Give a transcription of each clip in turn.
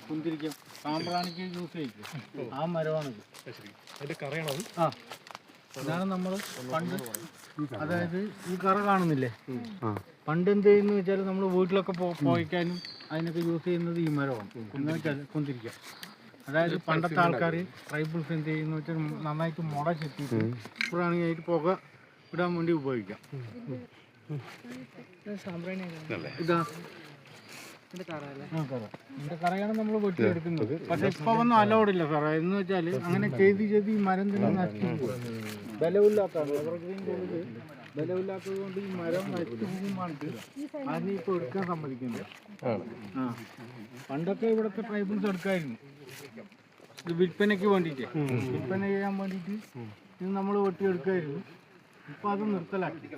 കുന്തിരിക്കം സാമ്പ്രാണിക്ക് use ചെയ്യിക്കും. ആ മരമാണിത്. അതിന്റെ കറയാണത്. ആ, ഇതാണ് നമ്മൾ പണ്ട്, അതായത് ഈ കറ കാണുന്നില്ലേ, പണ്ട് എന്ത് ചെയ്യുന്ന വെച്ചാൽ നമ്മൾ വീട്ടിലൊക്കെ പോയിക്കാനും അതിനൊക്കെ യൂസ് ചെയ്യുന്നത് ഈ മരമാണ്. കുന്തിരിക്കം. അതായത് പണ്ടത്തെ ആൾക്കാർ ട്രൈബിൾസ് എന്ത് ചെയ്യുന്ന വെച്ചാൽ നന്നായിട്ട് മുട ചെത്തിയിട്ട് പുറാണിയായിട്ട് പുക ഇടാൻ വേണ്ടി ഉപയോഗിക്കാം. ഇതാ ഇതിന്റെ കറയാണ് നമ്മൾ വെട്ടിയെടുക്കുന്നത്. പക്ഷെ ഇപ്പൊ ഒന്നും അലൗഡില്ല സാറേ. എന്ന് വെച്ചാൽ അങ്ങനെ ചെയ്ത് ഈ മരം തന്നെ നശിച്ചു പോകും. ബലമില്ലാത്തതാണ്, എവർഗ്രീൻ കൊണ്ട് ബലമില്ലാത്തത് കൊണ്ട് ഈ മരം നശിച്ചു പോകുമ്പോഴാണ് അതിന് ഇപ്പൊ എടുക്കാൻ സമ്മതിക്കുന്നത്. ആ, പണ്ടൊക്കെ ഇവിടുത്തെ ട്രൈബിൾസ് എടുക്കായിരുന്നു ഇത് വിൽപ്പനയ്ക്ക് വേണ്ടിയിട്ട്, വിൽപ്പന ചെയ്യാൻ വേണ്ടിയിട്ട് ഇത് നമ്മൾ വെട്ടിയെടുക്കായിരുന്നു. ഇപ്പൊ അത് നിർത്തലാക്കി.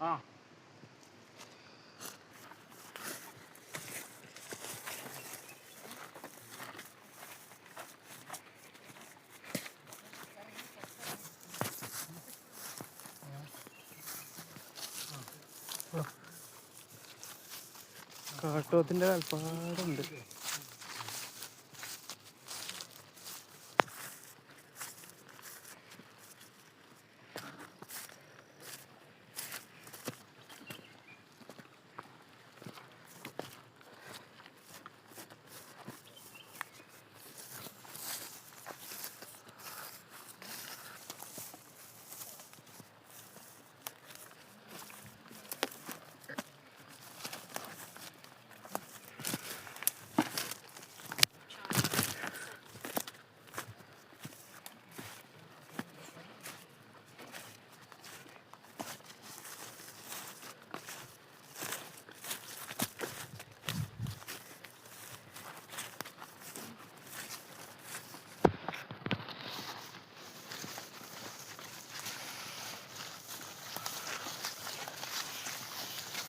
ആ, കാട്ടോത്തിന്റെ കൽപ്പാടുണ്ട്.